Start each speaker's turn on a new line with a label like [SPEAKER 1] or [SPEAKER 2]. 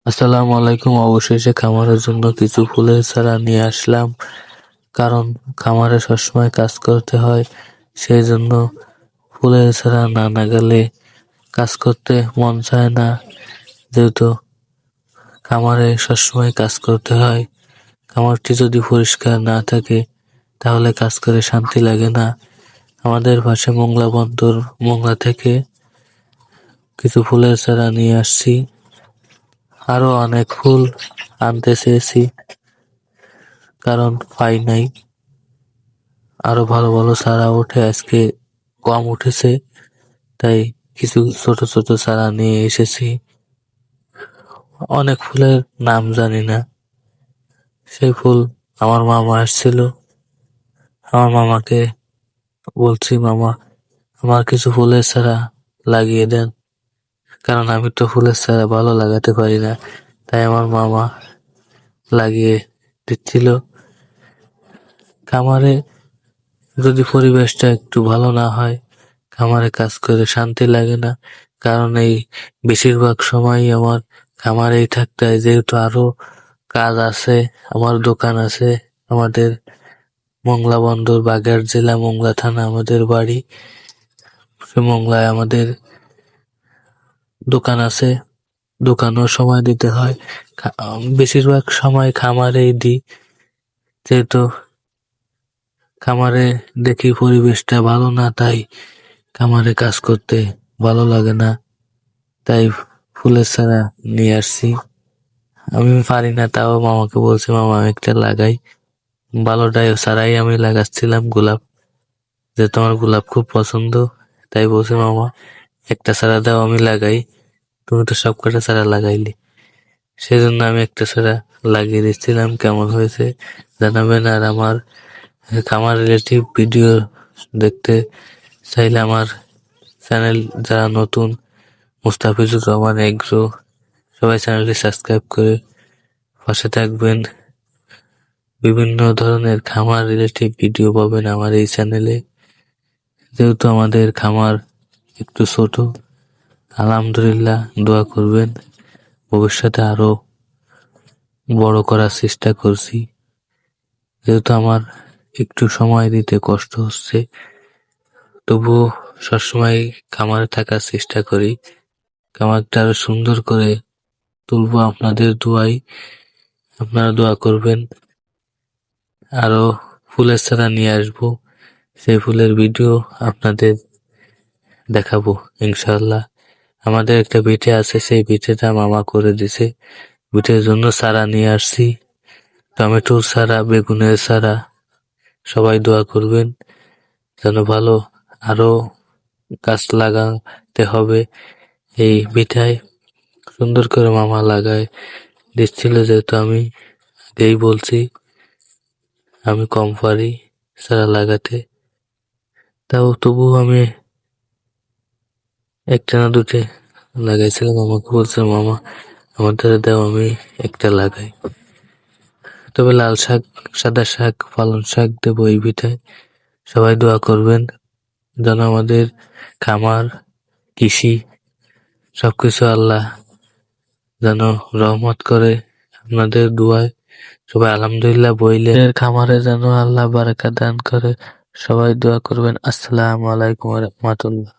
[SPEAKER 1] আসসালামু আলাইকুম। অবশেষে খামারের জন্য কিছু ফুলের চারা নিয়ে আসলাম। কারণ খামারে সবসময় কাজ করতে হয়, সেই জন্য ফুলের চারা না লাগালে কাজ করতে মন চায় না। যেহেতু খামারে সবসময় কাজ করতে হয়, খামারটি যদি পরিষ্কার না থাকে তাহলে কাজ করে শান্তি লাগে না। আমাদের পাশে মোংলা বন্দর, মোংলা থেকে কিছু ফুলের চারা নিয়ে আসছি। আরো অনেক ফুল আনতে চেয়েছি, কারণ পাই নাই। আরো ভালো ভালো চারা উঠে, আজকে কম উঠেছে, তাই কিছু ছোট ছোট চারা নিয়ে এসেছি। অনেক ফুলের নাম জানি না। সেই ফুল আমার মামা আসছিল, আমার মামাকে বলছি, মামা আমার কিছু ফুলের চারা লাগিয়ে দেন, কারণ আমি তো ফুলের চারা ভালো লাগাতে পারি না। তাই আমার মামা লাগিয়ে দিচ্ছিল। খামারে যদি পরিবেশটা একটু ভালো না হয়, খামারে কাজ করে শান্তি লাগে না। কারণ এই বেশিরভাগ সময় আমার খামারেই থাকতে হয়, যেহেতু আরো কাজ আছে। আমার দোকান আছে, আমাদের মোংলা বন্দর, বাগেরহাট জেলা, মোংলা থানা আমাদের বাড়ি। সে মোংলায় আমাদের দোকান আছে, দোকানেও সময় দিতে হয়। বেশিরভাগ সময় খামারেই দিই, যেহেতু খামারে দেখি পরিবেশটা ভালো না, তাই খামারে কাজ করতে ভালো লাগে না। তাই ফুলের চারা নিয়ে আসছি। আমি পারি না, তাও মামাকে বলছি, মামা আমি একটা লাগাই। ভালোটাই চারাই আমি লাগাচ্ছিলাম, গোলাপ, যে তোমার গোলাপ খুব পছন্দ। তাই বলছি, মামা একটা চারা দাও আমি লাগাই, তুমি তো সব কটা চারা লাগাইলি। সেজন্য আমি একটা চারা লাগিয়ে দিচ্ছিলাম। কেমন হয়েছে জানাবেন। আর আমার খামার রিলেটিভ ভিডিও দেখতে চাইলে আমার চ্যানেল, যারা নতুন, মুস্তাফিজুর রহমান এগ্রো, সবাই চ্যানেলটি সাবস্ক্রাইব করে পাশে থাকবেন। বিভিন্ন ধরনের খামার রিলেটিভ ভিডিও পাবেন আমার এই চ্যানেলে। যেহেতু আমাদের খামার একটু ছোট, আলহামদুলিল্লাহ দোয়া করবেন। ভবিষ্যতে আরো বড় করার চেষ্টা করছি। যেহেতু আমার একটু সময় দিতে কষ্ট হচ্ছে, তবুও সবসময় খামারে থাকার চেষ্টা করি। খামারটা আরো সুন্দর করে তুলবো আপনাদের দোয়ায়। আপনারা দোয়া করবেন। আরো ফুলের চারা নিয়ে আসবো, সেই ফুলের ভিডিও আপনাদের দেখাবো ইনশাআল্লাহ। আমাদের একটা ভিটে আছে, সেই ভিটেটা মামা করে দিছে। ভিটের জন্য চারা নিয়ে আসছি, টমেটোর চারা, বেগুনের চারা। সবাই দোয়া করবেন যেন ভালো আরো গাছ লাগাতে হবে। এই ভিটায় সুন্দর করে মামা লাগায় দিচ্ছিল, যেহেতু আমি আগেই বলছি আমি কম পারি চারা লাগাতে। তাও তবু আমি একটা না দুটে লাগাইছিলাম। আমাকে বলছে, মামা আমার দ্বারা দাও, আমি একটা লাগাই। তবে লাল শাক, সাদা শাক, পালং শাক দেবো এই ভিটায়। সবাই দোয়া করবেন যেন আমাদের খামার, কৃষি, সবকিছু আল্লাহ যেন রহমত করে। আপনাদের দোয়ায় সবাই আলহামদুলিল্লাহ বইলে খামারে যেন আল্লাহ বারাকা দান করে। সবাই দোয়া করবেন। আসসালামু আলাইকুম ওয়া রাহমাতুল্লাহ।